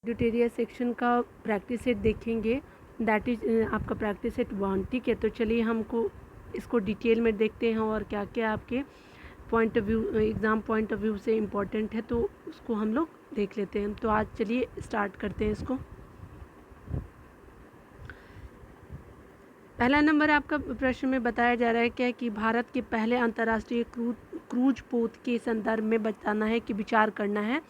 Editorial section का practice set देखेंगे, that is आपका प्रैक्टिस सेट 1। ठीक है, तो चलिए हमको इसको डिटेल में देखते हैं और क्या क्या आपके point of view, exam point of view से इम्पोर्टेंट है, तो उसको हम लोग देख लेते हैं। तो आज चलिए स्टार्ट करते हैं इसको। पहला नंबर आपका प्रश्न में बताया जा रहा है क्या कि भारत के पहले अंतर्राष्ट्रीय क्रूज पोत के संदर्भ में बताना है कि विचार करना है।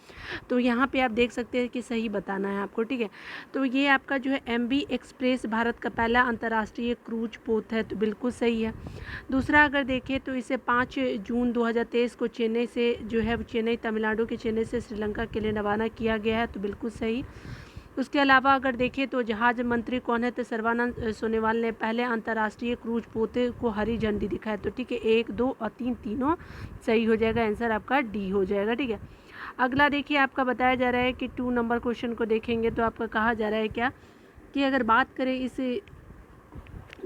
तो यहाँ पे आप देख सकते हैं कि सही बताना है आपको। ठीक है, तो ये आपका जो है MV एक्सप्रेस भारत का पहला अंतर्राष्ट्रीय क्रूज पोत है, तो बिल्कुल सही है। दूसरा अगर देखें तो इसे 5 जून 2023 को चेन्नई से जो है चेन्नई तमिलनाडु के चेन्नई से श्रीलंका के लिए रवाना किया गया है, तो बिल्कुल सही। उसके अलावा अगर देखें तो जहाज मंत्री कौन है, तो सर्बानंद सोनोवाल ने पहले अंतर्राष्ट्रीय क्रूज पोते को हरी झंडी दिखाई। तो ठीक है, 1, 2 और 3 तीनों सही हो जाएगा, आंसर आपका डी हो जाएगा। ठीक है, अगला देखिए आपका बताया जा रहा है कि 2 नंबर क्वेश्चन को देखेंगे तो आपका कहा जा रहा है क्या कि अगर बात करें इस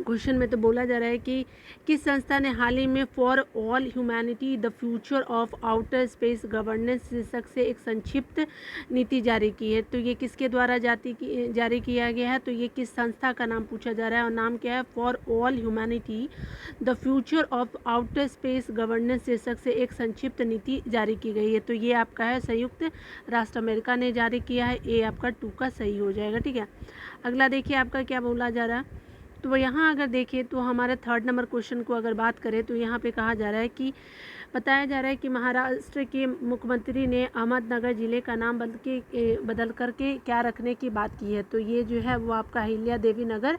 क्वेश्चन में, तो बोला जा रहा है कि किस संस्था ने हाल ही में for all humanity the future of outer space governance शीर्षक से एक संक्षिप्त नीति जारी की है। तो ये किसके द्वारा जारी किया गया है, तो ये किस संस्था का नाम पूछा जा रहा है और नाम क्या है, for all humanity the future of outer space governance शीर्षक से एक संक्षिप्त नीति जारी की गई है। तो ये आपका है संयुक्त राष्ट्र अमेरिका ने जारी किया है, ए आपका 2 का सही हो जाएगा। ठीक है, अगला देखिए आपका क्या बोला जा रहा है, तो यहाँ अगर देखें तो हमारे 3rd नंबर क्वेश्चन को अगर बात करें तो यहाँ पे कहा जा रहा है कि बताया जा रहा है कि महाराष्ट्र के मुख्यमंत्री ने अहमदनगर ज़िले का नाम बदल करके क्या रखने की बात की है। तो ये जो है वो आपका अहिल्या देवी नगर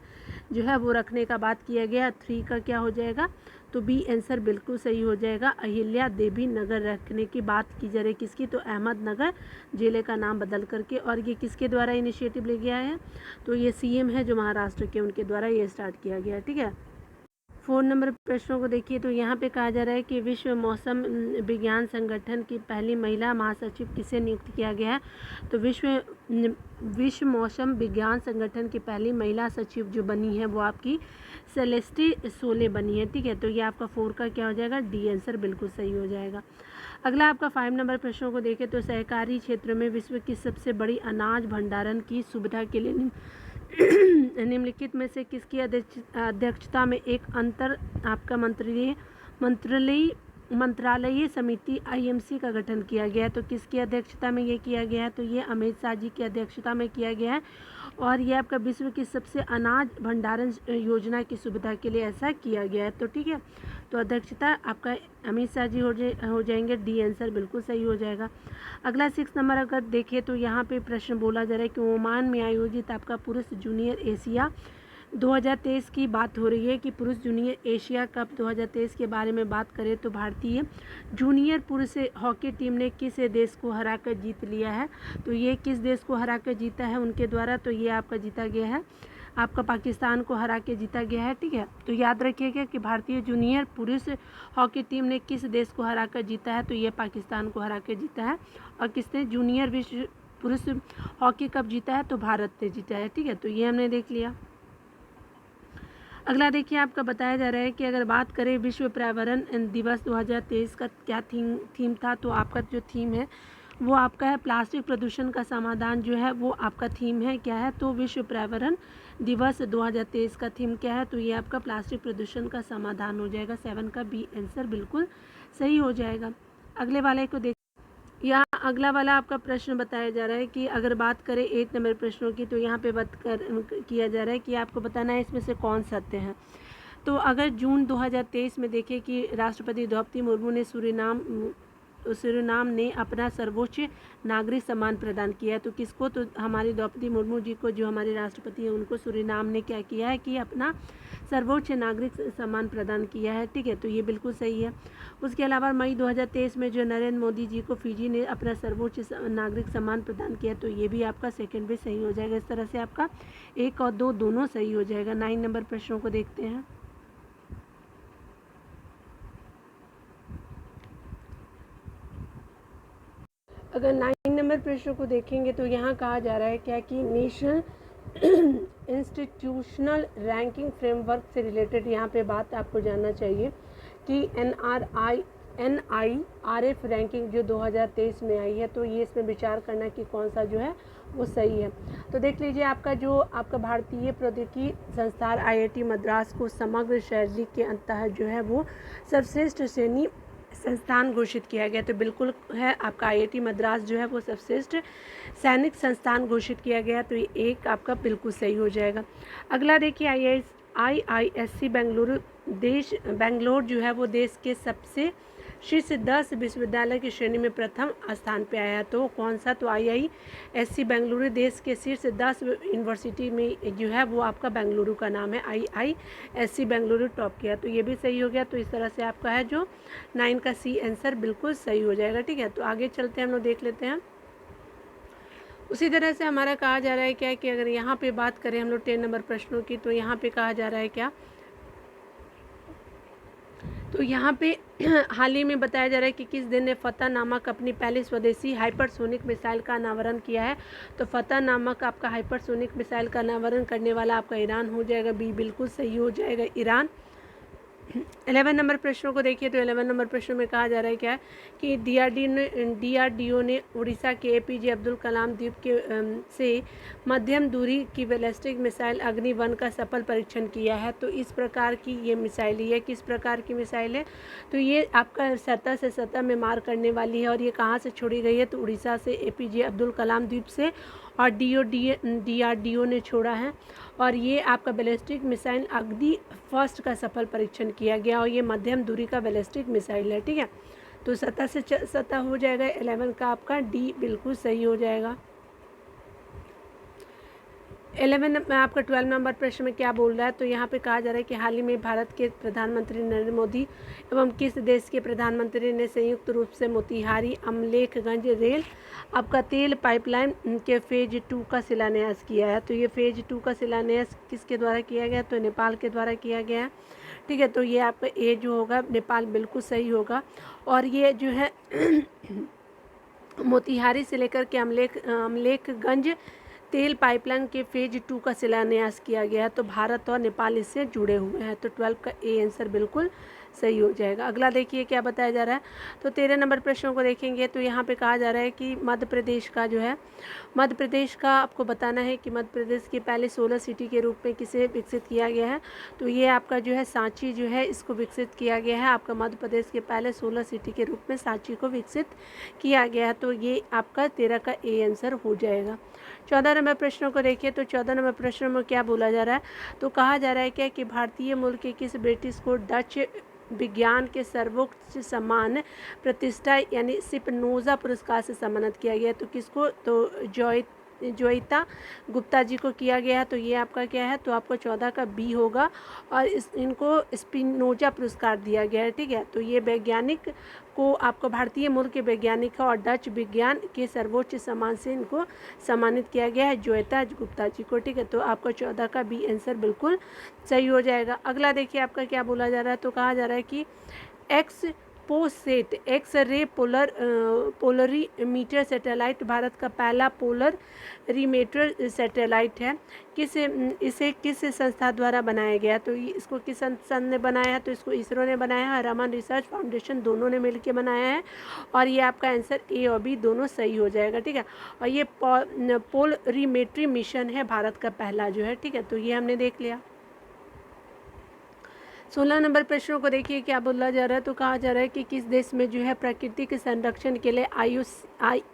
जो है वो रखने का बात किया गया। 3 का क्या हो जाएगा, तो बी आंसर बिल्कुल सही हो जाएगा। अहिल्या देवी नगर रखने की बात की जा रही किसकी, तो अहमदनगर ज़िले का नाम बदल करके। और ये किसके द्वारा इनिशिएटिव ले गया है, तो ये CM है जो महाराष्ट्र के, उनके द्वारा ये स्टार्ट किया गया है। ठीक है, 4 नंबर प्रश्नों को देखिए तो यहाँ पे कहा जा रहा है कि विश्व मौसम विज्ञान संगठन की पहली महिला महासचिव किसे नियुक्त किया गया है। तो विश्व मौसम विज्ञान संगठन की पहली महिला सचिव जो बनी है वो आपकी सेलेस्टी सोले बनी है। ठीक है, तो ये आपका 4 का क्या हो जाएगा, डी आंसर बिल्कुल सही हो जाएगा। अगला आपका 5 नंबर प्रश्नों को देखें तो सहकारी क्षेत्र में विश्व की सबसे बड़ी अनाज भंडारण की सुविधा के लिए निम्नलिखित में से किसकी अध्यक्षता में एक अंतर आपका मंत्रालयीय समिति IMC का गठन किया गया है। तो किसकी अध्यक्षता में ये किया गया है, तो ये अमित शाह जी की अध्यक्षता में किया गया है। और ये आपका विश्व की सबसे अनाज भंडारण योजना की सुविधा के लिए ऐसा किया गया है। तो ठीक है, तो अध्यक्षता आपका अमित शाह जी हो जाएंगे, डी आंसर बिल्कुल सही हो जाएगा। अगला 6 नंबर अगर देखें तो यहाँ पे प्रश्न बोला जा रहा है कि ओमान में आयोजित आपका पुरुष जूनियर एशिया 2023 की बात हो रही है कि पुरुष जूनियर एशिया कप 2023 के बारे में बात करें तो भारतीय जूनियर पुरुष हॉकी टीम ने किस देश को हराकर जीत लिया है। तो ये किस देश को हराकर जीता है उनके द्वारा, तो ये आपका जीता गया है, आपका पाकिस्तान को हरा के जीता गया है। ठीक है, तो याद रखिएगा कि भारतीय जूनियर पुरुष हॉकी टीम ने किस देश को हरा कर जीता है, तो ये पाकिस्तान को हरा के जीता है। और किसने जूनियर विश्व पुरुष हॉकी कप जीता है, तो भारत ने जीता है। ठीक है, तो ये हमने देख लिया। अगला देखिए आपका बताया जा रहा है कि अगर बात करें विश्व पर्यावरण दिवस 2023 का क्या थीम था, तो आपका जो थीम है वो आपका है प्लास्टिक प्रदूषण का समाधान जो है वो आपका थीम है क्या है, तो विश्व पर्यावरण दिवस 2023 का थीम क्या है, तो ये आपका प्लास्टिक प्रदूषण का समाधान हो जाएगा। 7 का बी आंसर बिल्कुल सही हो जाएगा। अगले वाले को देख, यहाँ अगला वाला आपका प्रश्न बताया जा रहा है कि अगर बात करें 8 नंबर प्रश्नों की, तो यहाँ पे किया जा रहा है कि आपको बताना है इसमें से कौन सत्य है। तो अगर जून 2023 में देखें कि राष्ट्रपति द्रौपदी मुर्मू ने सूरीनाम ने अपना सर्वोच्च नागरिक सम्मान प्रदान किया है, तो किसको, तो हमारी द्रौपदी मुर्मू जी को, जो हमारे राष्ट्रपति हैं उनको सूरीनाम ने क्या किया है कि अपना सर्वोच्च नागरिक सम्मान प्रदान किया है। ठीक है, तो ये बिल्कुल सही है। उसके अलावा मई 2023 में जो नरेंद्र मोदी जी को फिजी ने अपना सर्वोच्च नागरिक सम्मान प्रदान किया, तो ये भी आपका सेकंड भी सही हो जाएगा। इस तरह से आपका 1 और 2 दोनों सही हो जाएगा। 9 नंबर प्रश्नों को देखते हैं। अगर 9 नंबर प्रश्न को देखेंगे तो यहाँ कहा जा रहा है क्या कि नेशनल इंस्टीट्यूशनल रैंकिंग फ्रेमवर्क से रिलेटेड यहाँ पे बात आपको जानना चाहिए कि NIRF रैंकिंग जो 2023 में आई है, तो ये इसमें विचार करना कि कौन सा जो है वो सही है। तो देख लीजिए आपका जो आपका भारतीय प्रौद्योगिकी संस्थान IIT मद्रास को समग्र शैली के तहत जो है वो सर्वश्रेष्ठ श्रेणी संस्थान घोषित किया गया। तो बिल्कुल है आपका IIT मद्रास जो है वो सर्वश्रेष्ठ सैनिक संस्थान घोषित किया गया। तो ये एक आपका बिल्कुल सही हो जाएगा। अगला देखिए IISc बेंगलोर जो है वो देश के सबसे शीर्ष 10 विश्वविद्यालय की श्रेणी में प्रथम स्थान पे आया। तो कौन सा? तो IISc बेंगलुरु देश के शीर्ष 10 यूनिवर्सिटी में जो है वो आपका बेंगलुरु का नाम है। IISc बेंगलुरु टॉप किया। तो ये भी सही हो गया। तो इस तरह से आपका है जो 9 का C आंसर बिल्कुल सही हो जाएगा। ठीक है, तो आगे चलते हैं, हम लोग देख लेते हैं। उसी तरह से हमारा कहा जा रहा है क्या कि अगर यहाँ पे बात करें हम लोग 10 नंबर प्रश्नों की, तो यहाँ पे कहा जा रहा है क्या, तो यहाँ पे हाल ही में बताया जा रहा है कि किस दिन ने फतह नामक अपनी पहली स्वदेशी हाइपरसोनिक मिसाइल का अनावरण किया है। तो फतह नामक आपका हाइपरसोनिक मिसाइल का अनावरण करने वाला आपका ईरान हो जाएगा। बी बिल्कुल सही हो जाएगा, ईरान। 11 नंबर प्रश्नों को देखिए। तो 11 नंबर प्रश्न में कहा जा रहा है क्या है कि DRDO ने उड़ीसा के APJ अब्दुल कलाम द्वीप के से मध्यम दूरी की बैलिस्टिक मिसाइल अग्नि-1 का सफल परीक्षण किया है। तो इस प्रकार की ये मिसाइल है, किस प्रकार की मिसाइल है? तो ये आपका सतह से सतह में मार करने वाली है। और ये कहाँ से छोड़ी गई है? तो उड़ीसा से APJ अब्दुल कलाम द्वीप से, और DRDO ने छोड़ा है। और ये आपका बैलिस्टिक मिसाइल अग्नि फर्स्ट का सफल परीक्षण किया गया, और ये मध्यम दूरी का बैलिस्टिक मिसाइल है। ठीक है, तो सतह से सतह हो जाएगा 11 का आपका D बिल्कुल सही हो जाएगा। 11 में आपका 12 नंबर प्रश्न में क्या बोल रहा है? तो यहाँ पे कहा जा रहा है कि हाल ही में भारत के प्रधानमंत्री नरेंद्र मोदी एवं किस देश के प्रधानमंत्री ने संयुक्त रूप से मोतिहारी अमलेखगंज रेल आपका तेल पाइपलाइन के फेज 2 का शिलान्यास किया है। तो ये फेज 2 का शिलान्यास किसके द्वारा किया गया? तो नेपाल के द्वारा किया गया है। ठीक है, तो ये आपका ए जो होगा नेपाल बिल्कुल सही होगा। और ये जो है मोतिहारी से लेकर के अमलेखगंज तेल पाइपलाइन के फेज 2 का शिलान्यास किया गया है। तो भारत और नेपाल इससे जुड़े हुए हैं। तो 12 का ए आंसर बिल्कुल सही हो जाएगा। अगला देखिए क्या बताया जा रहा है। तो 13 नंबर प्रश्नों को देखेंगे। तो यहाँ पे कहा जा रहा है कि मध्य प्रदेश का जो है, मध्य प्रदेश का आपको बताना है कि मध्य प्रदेश की पहले 16 सिटी के रूप में किसे विकसित किया गया है? तो ये आपका जो है सांची जो है इसको विकसित किया गया है। आपका मध्य प्रदेश के पहले 16 सिटी के रूप में सांची को विकसित किया गया है। तो ये आपका 13 का ए आंसर हो जाएगा। 14 नंबर प्रश्नों को देखिए। तो 14 नंबर प्रश्न में क्या बोला जा रहा है? तो कहा जा रहा है क्या कि भारतीय मूल के किस ब्रिटिश को डच विज्ञान के सर्वोच्च सम्मान प्रतिष्ठा यानी स्पिनोजा पुरस्कार से सम्मानित किया गया? तो किसको? तो जोइता गुप्ता जी को किया गया है। तो ये आपका क्या है? तो आपको 14 का बी होगा। और इनको स्पिनोजा पुरस्कार दिया गया है। ठीक है, तो ये वैज्ञानिक को आपको भारतीय मूल के वैज्ञानिक है और डच विज्ञान के सर्वोच्च सम्मान से इनको सम्मानित किया गया है, जोइता गुप्ता जी को। ठीक है, तो आपका 14 का बी आंसर बिल्कुल सही हो जाएगा। अगला देखिए आपका क्या बोला जा रहा है। तो कहा जा रहा है कि XPoSat X ray polarimeter satellite Bharat का पहला पोलरीमीटर सैटेलाइट है। इसे किस संस्था द्वारा बनाया गया? तो इसको किस संस्था ने बनाया है? तो इसको इसरो ने बनाया है, रमन रिसर्च फाउंडेशन दोनों ने मिलकर बनाया है। और ये आपका आंसर ए और बी दोनों सही हो जाएगा। ठीक है, और ये पोलरीमेट्री मिशन है भारत का पहला जो है। ठीक है, तो ये हमने देख लिया। 16 नंबर प्रश्नों को देखिए क्या बोला जा रहा है। तो कहा जा रहा है कि किस देश में जो है प्रकृति के संरक्षण के लिए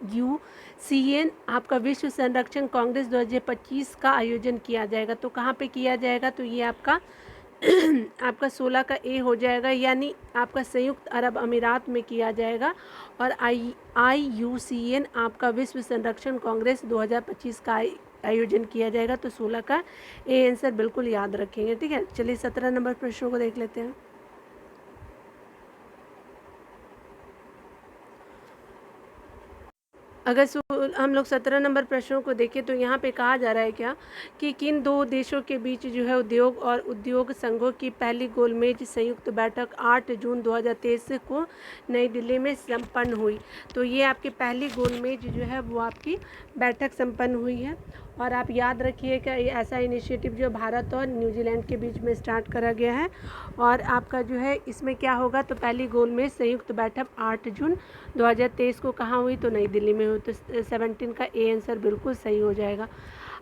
IUCN आपका विश्व संरक्षण कांग्रेस 2025 का आयोजन किया जाएगा? तो कहाँ पे किया जाएगा? तो ये आपका आपका 16 का ए हो जाएगा, यानी आपका संयुक्त अरब अमीरात में किया जाएगा। और IUCN आपका विश्व संरक्षण कांग्रेस 2025 का आयोजन किया जाएगा। तो 16 का ए आंसर बिल्कुल याद रखेंगे। ठीक है, चलिए 17 नंबर प्रश्नों को देख लेते हैं। अगर हम लोग 17 नंबर प्रश्नों को देखें तो यहाँ पे कहा जा रहा है क्या कि किन दो देशों के बीच जो है उद्योग और उद्योग संघों की पहली गोलमेज संयुक्त बैठक 8 जून 2023 को नई दिल्ली में संपन्न हुई? तो ये आपकी पहली गोलमेज जो है वो आपकी बैठक संपन्न हुई है। और आप याद रखिएगा ये ऐसा इनिशिएटिव जो भारत और न्यूजीलैंड के बीच में स्टार्ट करा गया है। और आपका जो है इसमें क्या होगा? तो पहली गोलमेज संयुक्त बैठक 8 जून 2023 को कहाँ हुई? तो नई दिल्ली में हुई। तो 17 का ए आंसर बिल्कुल सही हो जाएगा।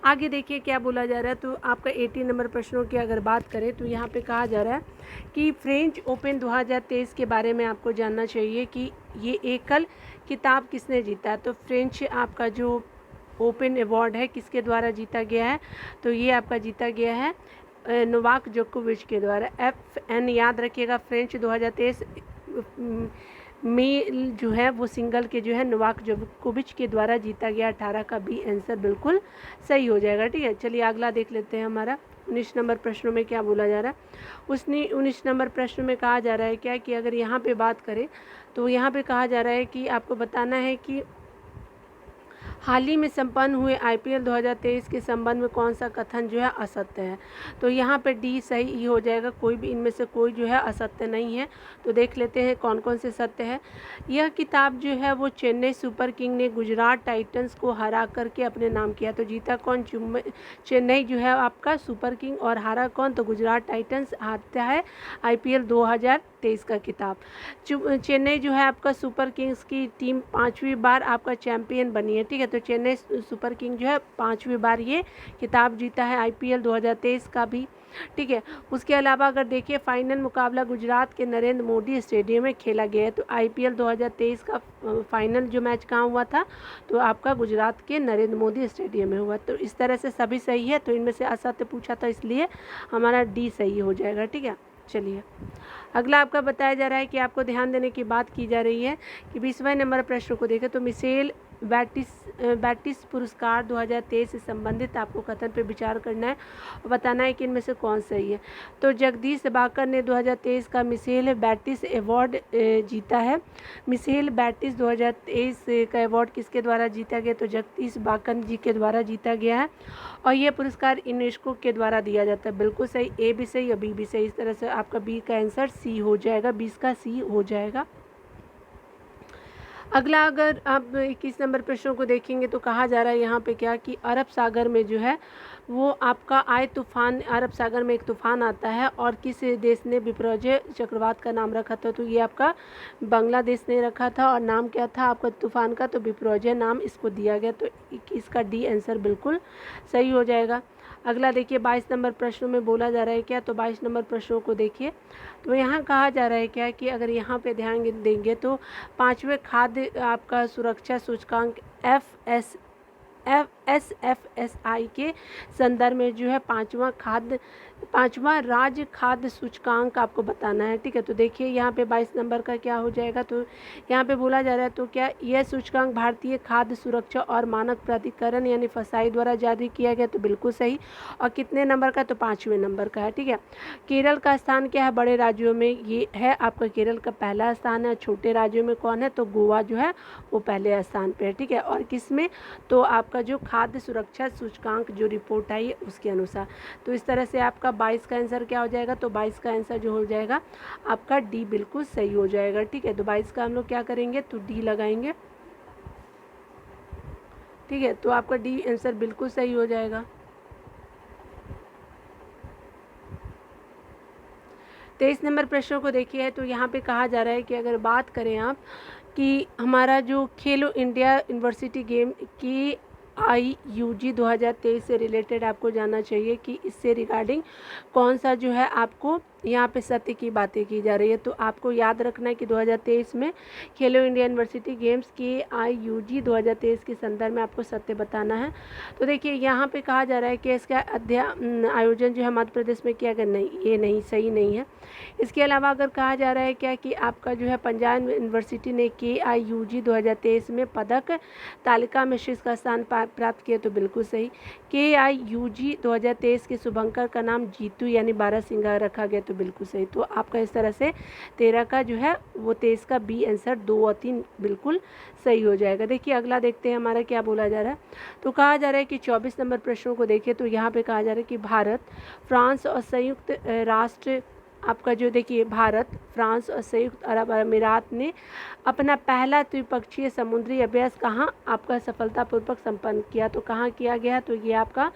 आगे देखिए क्या बोला जा रहा है। तो आपका 18 नंबर प्रश्नों की अगर बात करें तो यहाँ पे कहा जा रहा है कि फ्रेंच ओपन 2023 के बारे में आपको जानना चाहिए कि ये एकल खिताब किसने जीता है। तो फ्रेंच आपका जो ओपन अवार्ड है किसके द्वारा जीता गया है, तो ये आपका जीता गया है नोवाक जोकोविच के द्वारा। FN याद रखिएगा, फ्रेंच 2023 में जो है वो सिंगल के जो है नोवाक जोकोविच के द्वारा जीता गया। 18 का बी आंसर बिल्कुल सही हो जाएगा। ठीक है, चलिए अगला देख लेते हैं। हमारा 19 नंबर प्रश्नों में क्या बोला जा रहा है। उसने 19 नंबर प्रश्न में कहा जा रहा है क्या कि अगर यहाँ पे बात करें तो यहाँ पे कहा जा रहा है कि आपको बताना है कि हाल ही में संपन्न हुए IPL 2023 के संबंध में कौन सा कथन जो है असत्य है। तो यहाँ पे डी सही हो जाएगा, कोई भी इनमें से कोई जो है असत्य नहीं है। तो देख लेते हैं कौन कौन से सत्य है। यह किताब जो है वो चेन्नई सुपर किंग ने गुजरात टाइटंस को हरा करके अपने नाम किया। तो जीता कौन, चेन्नई जो है आपका सुपर किंग, और हारा कौन, तो गुजरात टाइटंस हारता है IPL 2023 का किताब। चेन्नई जो है आपका सुपर किंग्स की टीम 5वीं बार आपका चैंपियन बनी है। ठीक है, तो चेन्नई सुपर किंग जो है 5वीं बार ये खिताब जीता है IPL 2023 का भी। ठीक है, उसके अलावा अगर देखिए फाइनल मुकाबला गुजरात के नरेंद्र मोदी स्टेडियम में खेला गया है। तो IPL 2023 का फाइनल जो मैच कहाँ हुआ था, तो आपका गुजरात के नरेंद्र मोदी स्टेडियम में हुआ। तो इस तरह से सभी सही है, तो इनमें से असत्य पूछा था इसलिए हमारा डी सही हो जाएगा। ठीक है, चलिए अगला आपका बताया जा रहा है कि आपको ध्यान देने की बात की जा रही है कि 20वें नंबर प्रश्न को देखें तो मिशेल बैटिस पुरस्कार 2023 से संबंधित आपको कथन पे विचार करना है और बताना है कि इनमें से कौन सही है। तो जगदीश बाकर ने 2023 का मिशेल बैटिस अवार्ड जीता है। मिशेल बैटिस 2023 का अवार्ड किसके द्वारा जीता गया, तो जगदीश बाकर जी के द्वारा जीता गया है और यह पुरस्कार यूनेस्को के द्वारा दिया जाता है। बिल्कुल सही, ए भी सही और बी भी सही। इस तरह से आपका बी का आंसर सी हो जाएगा, 20 का सी हो जाएगा। अगला अगर आप 21 नंबर प्रश्नों को देखेंगे तो कहा जा रहा है यहाँ पे क्या कि अरब सागर में जो है वो आपका आए तूफान, अरब सागर में एक तूफान आता है और किस देश ने बिपरजॉय चक्रवात का नाम रखा था, तो ये आपका बांग्लादेश ने रखा था और नाम क्या था आपका तूफान का, तो बिपरजॉय नाम इसको दिया गया। तो इसका डी आंसर बिल्कुल सही हो जाएगा। अगला देखिए 22 नंबर प्रश्नों में बोला जा रहा है क्या, तो 22 नंबर प्रश्नों को देखिए तो यहाँ कहा जा रहा है क्या कि अगर यहाँ पे ध्यान देंगे तो 5वें खाद्य आपका सुरक्षा सूचकांक SFSI के संदर्भ में जो है पाँचवा राज्य खाद्य सूचकांक आपको बताना है। ठीक है, तो देखिए यहाँ पे 22 नंबर का क्या हो जाएगा, तो यहाँ पे बोला जा रहा है तो क्या यह सूचकांक भारतीय खाद्य सुरक्षा और मानक प्राधिकरण यानी FSSAI द्वारा जारी किया गया, तो बिल्कुल सही। और कितने नंबर का, तो 5वें नंबर का है। ठीक है, केरल का स्थान क्या है बड़े राज्यों में, ये है आपका केरल का पहला स्थान है। छोटे राज्यों में कौन है, तो गोवा जो है वो पहले स्थान पे है। ठीक है, और किस में, तो आपका जो खाद्य सुरक्षा सूचकांक जो रिपोर्ट आई है उसके अनुसार। तो इस तरह से आपका 22 का आंसर क्या हो जाएगा, तो 22 का आंसर जो हो जाएगा आपका डी बिल्कुल सही हो जाएगा। ठीक है, तो 22 का हम लोग क्या करेंगे, तो डी लगाएंगे। ठीक है, तो आपका डी आंसर बिल्कुल सही हो जाएगा। 23 नंबर प्रश्नों को देखिए तो यहाँ पे कहा जा रहा है कि अगर बात करें आप कि हमारा जो खेलो इंडिया यूनिवर्सिटी गेम की IUG 2023 से रिलेटेड आपको जानना चाहिए कि इससे रिगार्डिंग कौन सा जो है आपको यहाँ पे सत्य की बातें की जा रही है। तो आपको याद रखना है कि 2023 में खेलो इंडिया यूनिवर्सिटी गेम्स की IUG 2023 के संदर्भ में आपको सत्य बताना है। तो देखिए यहाँ पे कहा जा रहा है कि इसका आयोजन जो है मध्य प्रदेश में किया गया, नहीं, ये नहीं सही नहीं है। इसके अलावा अगर कहा जा रहा है क्या कि आपका जो है पंजाब यूनिवर्सिटी ने KIUG 2023 में पदक तालिका में शीर्ष का स्थान प्राप्त किया, तो बिल्कुल सही। KIUG 2023 के शुभंकर का नाम जीतू यानी बारहसिंगा रखा गया, तो बिल्कुल सही। तो आपका इस तरह से 13 का जो है वो 23 का बी आंसर 2 और 3 बिल्कुल सही हो जाएगा। देखिए अगला देखते हैं हमारा क्या बोला जा रहा है। तो कहा जा रहा है कि 24 नंबर प्रश्नों को देखिए तो यहाँ पे कहा जा रहा है कि भारत, फ्रांस और संयुक्त राष्ट्र आपका जो देखिए भारत, फ्रांस और संयुक्त अरब अमीरात ने अपना पहला द्विपक्षीय समुद्री अभ्यास कहाँ आपका सफलतापूर्वक संपन्न किया, तो कहाँ किया गया, तो ये आपका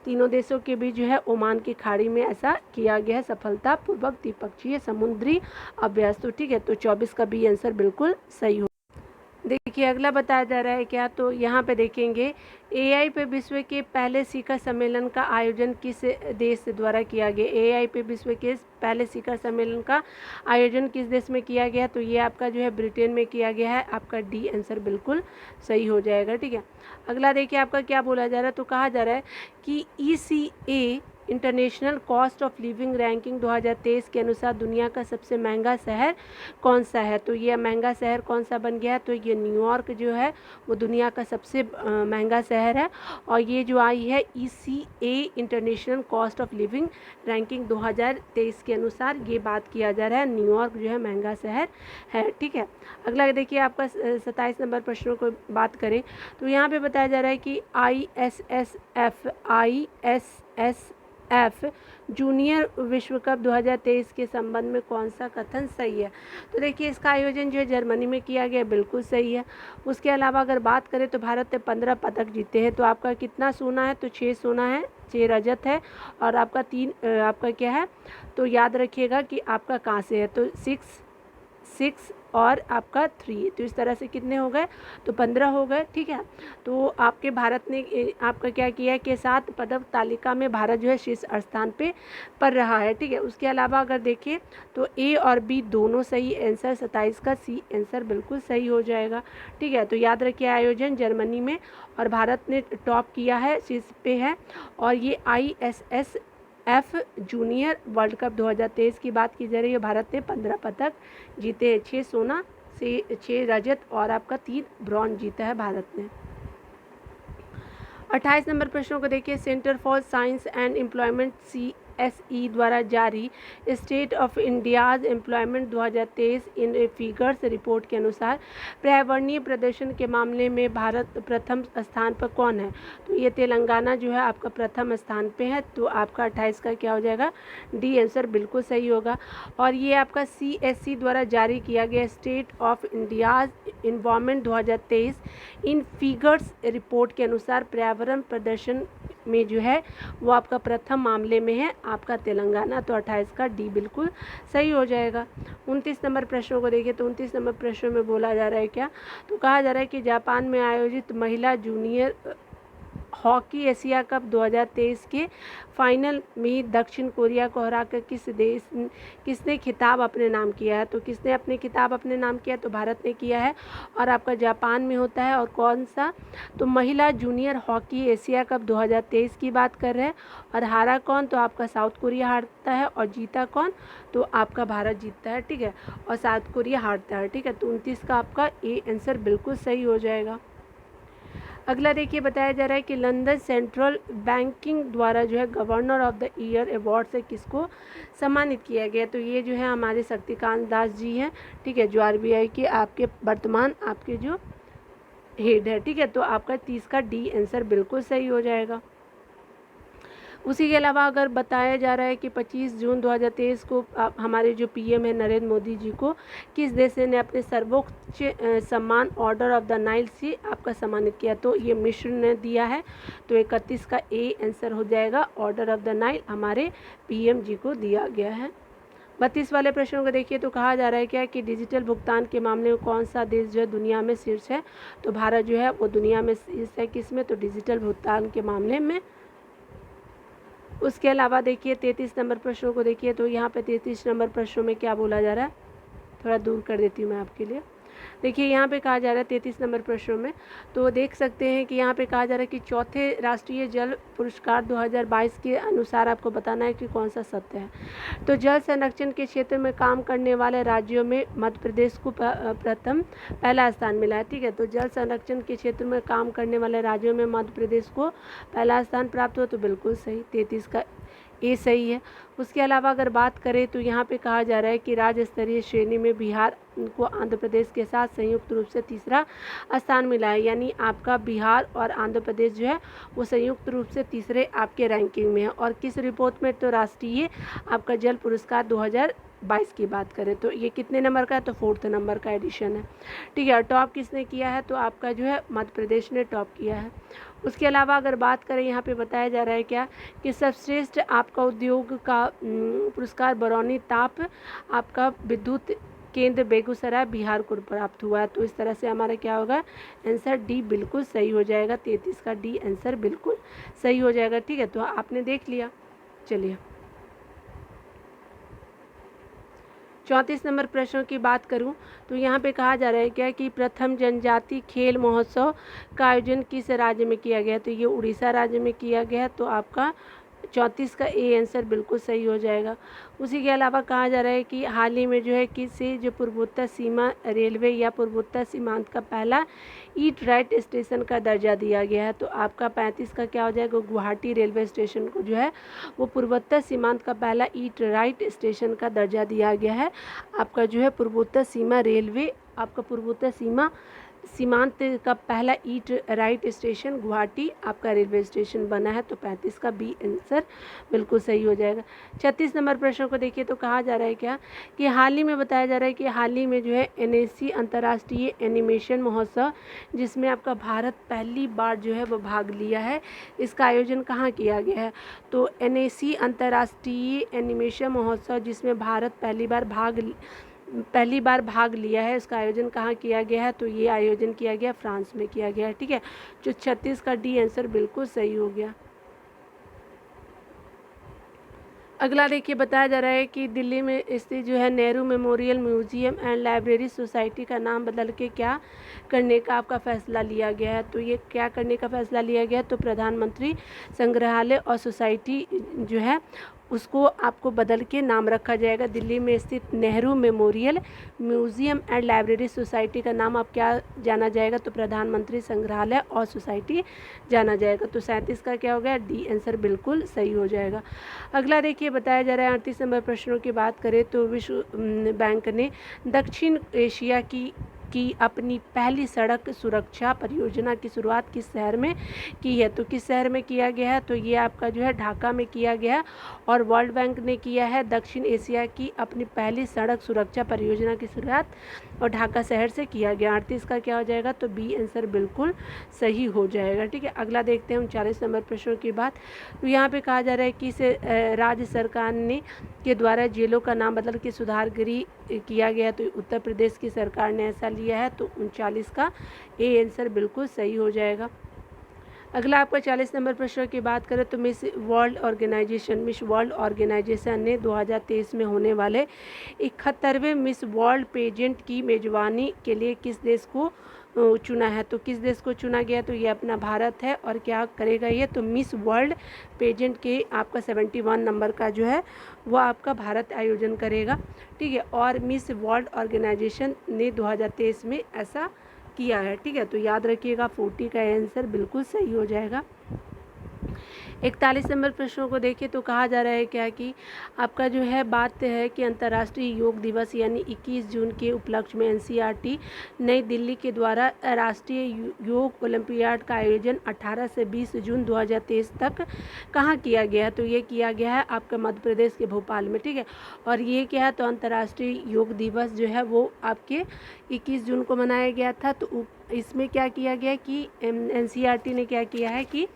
तीनों देशों के बीच जो है ओमान की खाड़ी में ऐसा किया गया है सफलतापूर्वक द्विपक्षीय समुद्री अभ्यास। तो ठीक है, तो 24 का बी आंसर बिल्कुल सही हो। देखिए अगला बताया जा रहा है क्या, तो यहाँ पे देखेंगे एआई पे विश्व के पहले शिखर सम्मेलन का आयोजन किस देश द्वारा किया गया। एआई पे विश्व के पहले शिखर सम्मेलन का आयोजन किस देश में किया गया, तो ये आपका जो है ब्रिटेन में किया गया है। आपका डी आंसर बिल्कुल सही हो जाएगा। ठीक है, अगला देखिए आपका क्या बोला जा रहा है, तो कहा जा रहा है कि ECA international cost of living ranking 2023 के अनुसार दुनिया का सबसे महंगा शहर कौन सा है। तो ये महंगा शहर कौन सा बन गया है, तो ये न्यूयॉर्क जो है वो दुनिया का सबसे महंगा शहर है। और ये जो आई है ECA international cost of living ranking 2023 के अनुसार ये बात किया जा रहा है, न्यूयॉर्क जो है महंगा शहर है। ठीक है, अगला देखिए आपका 27 नंबर प्रश्नों को बात करें तो यहाँ पे बताया जा रहा है कि ISSF जूनियर विश्व कप 2023 के संबंध में कौन सा कथन सही है। तो देखिए इसका आयोजन जो है जर्मनी में किया गया, बिल्कुल सही है। उसके अलावा अगर बात करें तो भारत ने 15 पदक जीते हैं। तो आपका कितना सोना है, तो 6 सोना है, 6 रजत है और आपका 3 आपका क्या है, तो याद रखिएगा कि आपका कांसे है, तो 6 और आपका 3, तो इस तरह से कितने हो गए, तो 15 हो गए। ठीक है, तो आपके भारत ने आपका क्या किया कि 7 पदक तालिका में भारत जो है शीर्ष स्थान पे पर रहा है। ठीक है, उसके अलावा अगर देखें तो ए और बी दोनों सही आंसर, 27 का सी आंसर बिल्कुल सही हो जाएगा। ठीक है, तो याद रखिए आयोजन जर्मनी में और भारत ने टॉप किया है, शीर्ष पे है। और ये ISSF जूनियर वर्ल्ड कप 2023 की बात की जा रही है। भारत ने 15 पदक जीते हैं, 6 सोना से 6 रजत और आपका 3 ब्रॉन्ज जीता है भारत ने। 28 नंबर प्रश्नों को देखिए, centre for science and employment CSE द्वारा जारी state of India's employment 2023 in figures report के अनुसार पर्यावरणीय प्रदर्शन के मामले में भारत प्रथम स्थान पर कौन है। तो ये तेलंगाना जो है आपका प्रथम स्थान पे है। तो आपका 28 का क्या हो जाएगा, डी आंसर बिल्कुल सही होगा। और ये आपका CSE द्वारा जारी किया गया state of India's environment 2023 in figures report के अनुसार पर्यावरण प्रदर्शन में जो है वो आपका प्रथम मामले में है आपका तेलंगाना। तो 28 का डी बिल्कुल सही हो जाएगा। 29 नंबर प्रश्नों को देखिए, तो 29 नंबर प्रश्नों में बोला जा रहा है क्या, तो कहा जा रहा है कि जापान में आयोजित महिला जूनियर हॉकी एशिया कप 2023 के फाइनल में दक्षिण कोरिया को हराकर किसने खिताब अपने नाम किया है। तो किसने अपने खिताब अपने नाम किया, तो भारत ने किया है और आपका जापान में होता है। और कौन सा, तो महिला जूनियर हॉकी एशिया कप 2023 की बात कर रहे हैं। और हारा कौन, तो आपका साउथ कोरिया हारता है और जीता कौन, तो आपका भारत जीतता है। ठीक है, और साउथ कोरिया हारता है। ठीक है, तो 29 का आपका ए आंसर बिल्कुल सही हो जाएगा। अगला देखिए बताया जा रहा है कि लंदन सेंट्रल बैंकिंग द्वारा जो है governor of the year award से किसको सम्मानित किया गया। तो ये जो है हमारे शक्तिकांत दास जी हैं। ठीक है, जो RBI के आपके वर्तमान आपके जो हेड है। ठीक है, तो आपका 30 का डी आंसर बिल्कुल सही हो जाएगा। उसी के अलावा अगर बताया जा रहा है कि 25 जून 2023 को हमारे जो PM है नरेंद्र मोदी जी को किस देश ने अपने सर्वोच्च सम्मान ऑर्डर ऑफ द नाइल से आपका सम्मानित किया। तो ये मिस्र ने दिया है। तो 31 का ए आंसर हो जाएगा, ऑर्डर ऑफ द नाइल हमारे PM जी को दिया गया है। 32 वाले प्रश्नों को देखिए, तो कहा जा रहा है क्या कि डिजिटल भुगतान के मामले में कौन सा देश जो है दुनिया में शीर्ष है। तो भारत जो है वो दुनिया में शीर्ष है, किस में, तो डिजिटल भुगतान के मामले में। उसके अलावा देखिए 33 नंबर प्रश्नों को देखिए, तो यहाँ पे 33 नंबर प्रश्नों में क्या बोला जा रहा है, थोड़ा दूर कर देती हूँ मैं आपके लिए। देखिए यहाँ पे कहा जा रहा है 33 नंबर प्रश्नों में, तो देख सकते हैं कि यहाँ पे कहा जा रहा है कि चौथे राष्ट्रीय जल पुरस्कार 2022 के अनुसार आपको बताना है कि कौन सा सत्य है। तो जल संरक्षण के क्षेत्र में काम करने वाले राज्यों में मध्य प्रदेश को पहला स्थान मिला है। ठीक है, तो जल संरक्षण के क्षेत्र में काम करने वाले राज्यों में मध्य प्रदेश को पहला स्थान प्राप्त हुआ। तो बिल्कुल सही, 33 का ए सही है। उसके अलावा अगर बात करें तो यहाँ पे कहा जा रहा है कि राज्य स्तरीय श्रेणी में बिहार को आंध्र प्रदेश के साथ संयुक्त रूप से तीसरा स्थान मिला है। यानी आपका बिहार और आंध्र प्रदेश जो है वो संयुक्त रूप से तीसरे आपके रैंकिंग में है। और किस रिपोर्ट में, तो राष्ट्रीय आपका जल पुरस्कार 2022 की बात करें तो ये कितने नंबर का है, तो 4th नंबर का एडिशन है। ठीक है, टॉप किसने किया है, तो आपका जो है मध्य प्रदेश ने टॉप किया है। उसके अलावा अगर बात करें यहाँ पे बताया जा रहा है क्या कि सर्वश्रेष्ठ आपका उद्योग का पुरस्कार बरौनी ताप आपका विद्युत केंद्र बेगूसराय बिहार को प्राप्त हुआ है। तो इस तरह से हमारा क्या होगा, आंसर डी बिल्कुल सही हो जाएगा। 33 का डी आंसर बिल्कुल सही हो जाएगा। ठीक है, तो आपने देख लिया। चलिए 34 नंबर प्रश्न की बात करूं तो यहाँ पे कहा जा रहा है क्या कि प्रथम जनजाति खेल महोत्सव का आयोजन किस राज्य में किया गया। तो ये उड़ीसा राज्य में किया गया। तो आपका 34 का ए आंसर बिल्कुल सही हो जाएगा। उसी के अलावा कहा जा रहा है कि हाल ही में जो है किसी जो पूर्वोत्तर सीमा रेलवे या पूर्वोत्तर सीमांत का पहला ईट राइट स्टेशन का दर्जा दिया गया है। तो आपका 35 का क्या हो जाएगा, गुवाहाटी रेलवे स्टेशन को जो है वो पूर्वोत्तर सीमांत का पहला ईट राइट स्टेशन का दर्जा दिया गया है। आपका जो है पूर्वोत्तर सीमा रेलवे, आपका पूर्वोत्तर सीमांत का पहला ईट राइट स्टेशन गुवाहाटी आपका रेलवे स्टेशन बना है। तो 35 का बी आंसर बिल्कुल सही हो जाएगा। 36 नंबर प्रश्न को देखिए तो कहा जा रहा है क्या कि हाल ही में बताया जा रहा है कि हाल ही में जो है NAC अंतर्राष्ट्रीय एनिमेशन महोत्सव, जिसमें आपका भारत पहली बार जो है वो भाग लिया है, इसका आयोजन कहाँ किया गया है। तो NAC अंतर्राष्ट्रीय एनिमेशन महोत्सव जिसमें भारत पहली बार भाग लिया है, इसका आयोजन कहाँ किया गया है। तो ये आयोजन किया गया फ्रांस में किया गया है। ठीक है, जो 36 का डी आंसर बिल्कुल सही हो गया। अगला देखिए बताया जा रहा है कि दिल्ली में स्थित जो है Nehru memorial museum and library society का नाम बदल के क्या करने का आपका फैसला लिया गया है। तो ये क्या करने का फैसला लिया गया है, तो प्रधानमंत्री संग्रहालय और सोसाइटी जो है उसको आपको बदल के नाम रखा जाएगा। दिल्ली में स्थित Nehru memorial museum and library society का नाम अब क्या जाना जाएगा, तो प्रधानमंत्री संग्रहालय और सोसाइटी जाना जाएगा। तो 37 का क्या हो गया, डी आंसर बिल्कुल सही हो जाएगा। अगला देखिए बताया जा रहा है 38 नंबर प्रश्नों की बात करें तो विश्व बैंक ने दक्षिण एशिया की अपनी पहली सड़क सुरक्षा परियोजना की शुरुआत किस शहर में की है। तो किस शहर में किया गया है, तो ये आपका जो है ढाका में किया गया। और वर्ल्ड बैंक ने किया है दक्षिण एशिया की अपनी पहली सड़क सुरक्षा परियोजना की शुरुआत और ढाका शहर से किया गया। 38 का क्या हो जाएगा, तो बी आंसर बिल्कुल सही हो जाएगा। ठीक है, अगला देखते हैं 39 नंबर प्रश्नों की बात। तो यहाँ पे कहा जा रहा है कि इसे राज्य सरकार ने के द्वारा जेलों का नाम बदल के सुधार गृह किया गया। तो उत्तर प्रदेश की सरकार ने ऐसा लिया है। तो 39 का ए आंसर बिल्कुल सही हो जाएगा। अगला आपका 40 नंबर प्रश्न की बात करें तो मिस वर्ल्ड ऑर्गेनाइजेशन ने 2023 में होने वाले 71वें मिस वर्ल्ड पेजेंट की मेजबानी के लिए किस देश को चुना है। तो किस देश को चुना गया, तो ये अपना भारत है। और क्या करेगा ये, तो मिस वर्ल्ड पेजेंट के आपका 71 नंबर का जो है वो आपका भारत आयोजन करेगा। ठीक है, और मिस वर्ल्ड ऑर्गेनाइजेशन ने 2023 में ऐसा किया है। ठीक है, तो याद रखिएगा 40 का आंसर बिल्कुल सही हो जाएगा। 41 नंबर प्रश्नों को देखिए तो कहा जा रहा है क्या कि आपका जो है बात है कि अंतर्राष्ट्रीय योग दिवस यानी 21 जून के उपलक्ष्य में NCERT नई दिल्ली के द्वारा राष्ट्रीय योग ओलंपियाड का आयोजन 18 से 20 जून 2023 तक कहाँ किया गया। तो ये किया गया है आपका मध्य प्रदेश के भोपाल में। ठीक है, और ये क्या है, तो अंतर्राष्ट्रीय योग दिवस जो है वो आपके 21 जून को मनाया गया था। तो इसमें क्या किया गया कि NCERT ने क्या किया है कि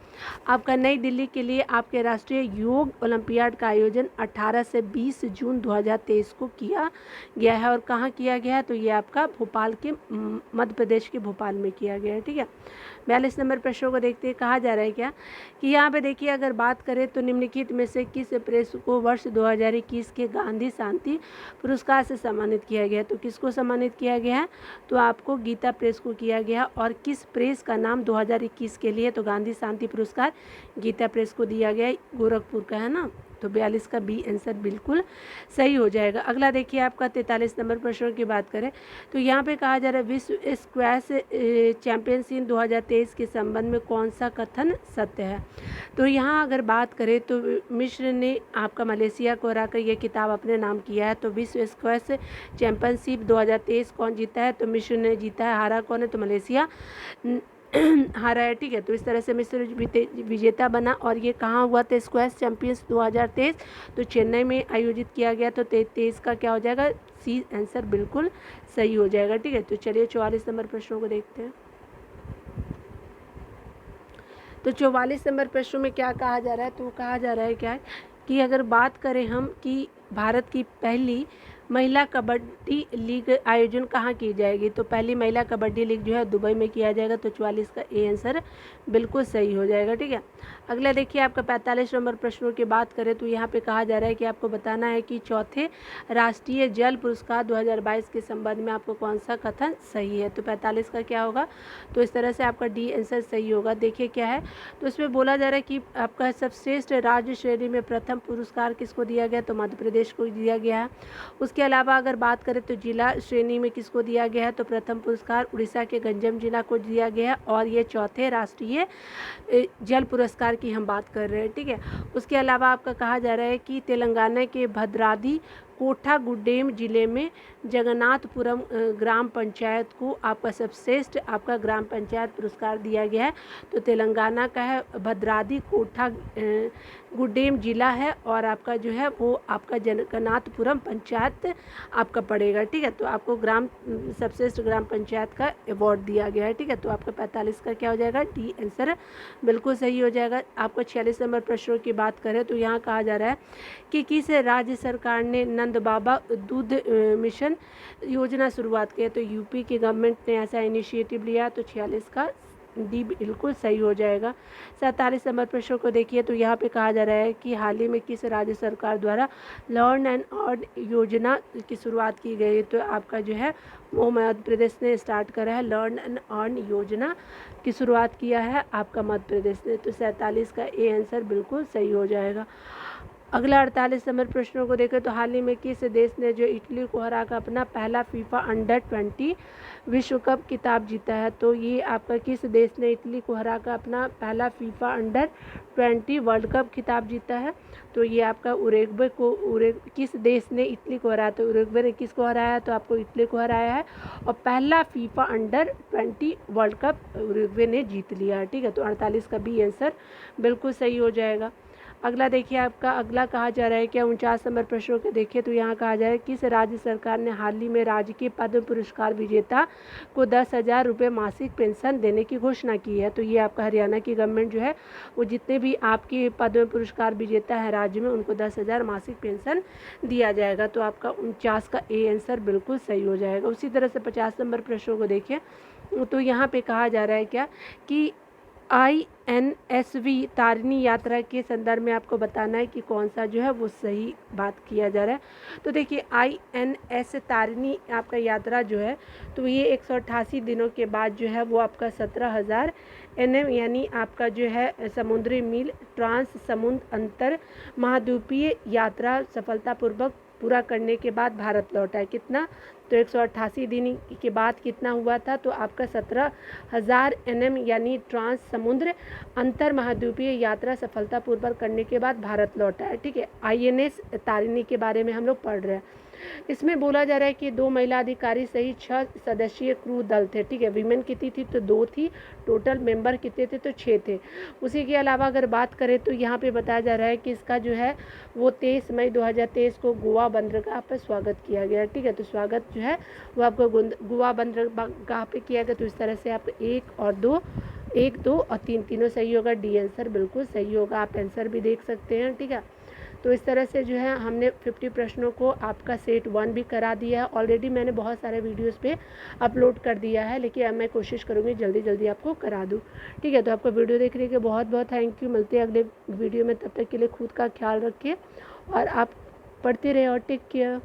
आपका नई दिल्ली के लिए आपके राष्ट्रीय योग ओलंपियाड का आयोजन 18 से 20 जून 2023 को किया गया है। और कहाँ किया गया है, तो ये आपका भोपाल के मध्य प्रदेश के भोपाल में किया गया है। ठीक है, 42 नंबर प्रश्नों को देखते हैं। कहा जा रहा है क्या कि यहाँ पे देखिए अगर बात करें तो निम्नलिखित में से किस प्रेस को वर्ष 2021 के गांधी शांति पुरस्कार से सम्मानित किया गया। तो किसको सम्मानित किया गया है, तो आपको गीता प्रेस को किया गया। और किस प्रेस का नाम 2021 के लिए, तो गांधी शांति पुरस्कार गीता प्रेस को दिया गया, गोरखपुर का है ना। तो 42 का बी आंसर बिल्कुल सही हो जाएगा। अगला देखिए आपका 43 नंबर प्रश्न की बात करें तो यहाँ पे कहा जा रहा है विश्व स्क्वैश चैंपियनशिप 2023 के संबंध में कौन सा कथन सत्य है। तो यहाँ अगर बात करें तो मिश्र ने आपका मलेशिया को हराकर यह किताब अपने नाम किया है। तो विश्व स्क्वैश चैंपियनशिप 2023 कौन जीता है, तो मिश्र ने जीता है। हारा कौन है, तो मलेशिया हारा है। ठीक है, तो इस तरह से मिस्र विजेता बना। और ये कहाँ हुआ था, स्क्वैश चैंपियंस 2023 तो चेन्नई में आयोजित किया गया। तो 23 का क्या हो जाएगा, सी आंसर बिल्कुल सही हो जाएगा। ठीक है, तो चलिए 44 नंबर प्रश्नों को देखते हैं। तो 44 नंबर प्रश्न में क्या कहा जा रहा है, तो कहा जा रहा है क्या कि अगर बात करें हम कि भारत की पहली महिला कबड्डी लीग आयोजन कहाँ की जाएगी? तो पहली महिला कबड्डी लीग जो है दुबई में किया जाएगा। तो 44 का ए आंसर बिल्कुल सही हो जाएगा। ठीक है, अगला देखिए आपका 45 नंबर प्रश्नों की बात करें तो यहाँ पे कहा जा रहा है कि आपको बताना है कि चौथे राष्ट्रीय जल पुरस्कार 2022 के संबंध में आपको कौन सा कथन सही है। तो 45 का क्या होगा? तो इस तरह से आपका डी आंसर सही होगा। देखिए क्या है, तो इसमें बोला जा रहा है कि आपका सर्वश्रेष्ठ राज्य श्रेणी में प्रथम पुरस्कार किसको दिया गया? तो मध्य प्रदेश को दिया गया है। उसके अलावा अगर बात करें तो जिला श्रेणी में किसको दिया गया है? तो प्रथम पुरस्कार उड़ीसा के गंजम जिला को दिया गया है और ये चौथे राष्ट्रीय जल पुरस्कार की हम बात कर रहे हैं। ठीक है, उसके अलावा आपका कहा जा रहा है कि तेलंगाना के भद्राद्री कोठागुडेम जिले में जगन्नाथपुरम ग्राम पंचायत को आपका सर्वश्रेष्ठ आपका ग्राम पंचायत पुरस्कार दिया गया है। तो तेलंगाना का है भद्राद्री कोठागुडेम जिला है और आपका जो है वो आपका जगन्नाथपुरम पंचायत आपका पड़ेगा। ठीक है, तो आपको सर्वश्रेष्ठ ग्राम पंचायत का अवार्ड दिया गया है। ठीक है, तो आपका 45 का क्या हो जाएगा? डी आंसर बिल्कुल सही हो जाएगा। आपको 46 नंबर प्रश्नों की बात करें तो यहाँ कहा जा रहा है कि किस राज्य सरकार ने नंद बाबा दूध मिशन योजना शुरुआत की है? तो यूपी की गवर्नमेंट ने ऐसा इनिशिएटिव लिया। तो 46 का डी बिल्कुल सही हो जाएगा। 47 नंबर प्रश्नों को देखिए तो यहाँ पे कहा जा रहा है कि हाल ही में किस राज्य सरकार द्वारा लर्न एंड अर्न योजना की शुरुआत की गई? तो आपका जो है वो मध्य प्रदेश ने स्टार्ट करा है। लर्न एंड अर्न योजना की शुरुआत किया है आपका मध्य प्रदेश ने। तो 47 का ए आंसर बिल्कुल सही हो जाएगा। अगला 48 नंबर प्रश्नों को देखें तो हाल ही में किस देश ने जो इटली को हरा कर अपना पहला फीफा अंडर 20 विश्व कप खिताब जीता है? तो ये आपका किस देश ने इटली को हरा कर अपना पहला फीफा अंडर 20 वर्ल्ड कप खिताब जीता है? तो ये आपका उरुग्वे को किस देश ने इटली को हराया? तो उरुग्वे ने किसको हराया? तो आपको इटली को हराया है और पहला FIFA under 20 world cup Uruguay ने जीत लिया है। ठीक है, तो 48 का बी आंसर बिल्कुल सही हो जाएगा। अगला देखिए आपका अगला कहा जा रहा है क्या 49 नंबर प्रश्नों के देखिए तो यहाँ कहा जा रहा है किस राज्य सरकार ने हाल ही में राजकीय पद्म पुरस्कार विजेता को 10,000 रुपये मासिक पेंशन देने की घोषणा की है? तो ये आपका हरियाणा की गवर्नमेंट जो है वो जितने भी आपके पद्म पुरस्कार विजेता है राज्य में उनको 10,000 मासिक पेंशन दिया जाएगा। तो आपका 49 का ए आंसर बिल्कुल सही हो जाएगा। उसी तरह से 50 नंबर प्रश्नों को देखिए तो यहाँ पे कहा जा रहा है क्या कि INSV तारिणी यात्रा के संदर्भ में आपको बताना है कि कौन सा जो है वो सही बात किया जा रहा है। तो देखिए INS तारिणी आपका यात्रा जो है तो ये 188 दिनों के बाद जो है वो आपका 17,000 NM यानी आपका जो है समुद्री मील ट्रांस समुद्र अंतर महाद्वीपीय यात्रा सफलतापूर्वक पूरा करने के बाद भारत लौटा है। कितना? तो 188 दिन के बाद कितना हुआ था? तो आपका 17,000 NM यानी ट्रांस समुद्र अंतर महाद्वीपीय यात्रा सफलतापूर्वक करने के बाद भारत लौटा है। ठीक है, INS तारिणी के बारे में हम लोग पढ़ रहे हैं। इसमें बोला जा रहा है कि 2 महिला अधिकारी सहित 6 सदस्यीय क्रू दल थे। ठीक है, वीमेन कितनी थी? तो 2 थी। टोटल मेंबर कितने थे? तो 6 थे। उसी के अलावा अगर बात करें तो यहाँ पे बताया जा रहा है कि इसका जो है वो 23 मई 2023 को गोवा बंदरगाह पर स्वागत किया गया। ठीक है, तो स्वागत जो है वो आपको गोवा बंदरगाह पे किया गया। तो इस तरह से आप 1 और 2 और 3 तीनों सही होगा। डी आंसर बिल्कुल सही होगा। आप आंसर भी देख सकते हैं। ठीक है, तो इस तरह से जो है हमने 50 प्रश्नों को आपका सेट 1 भी करा दिया है। ऑलरेडी मैंने बहुत सारे वीडियोस पे अपलोड कर दिया है लेकिन अब मैं कोशिश करूँगी जल्दी जल्दी आपको करा दूँ। ठीक है, तो आपको वीडियो देखने के बहुत बहुत थैंक यू। मिलते हैं अगले वीडियो में, तब तक के लिए खुद का ख्याल रखिए और आप पढ़ते रहे और टेक केयर।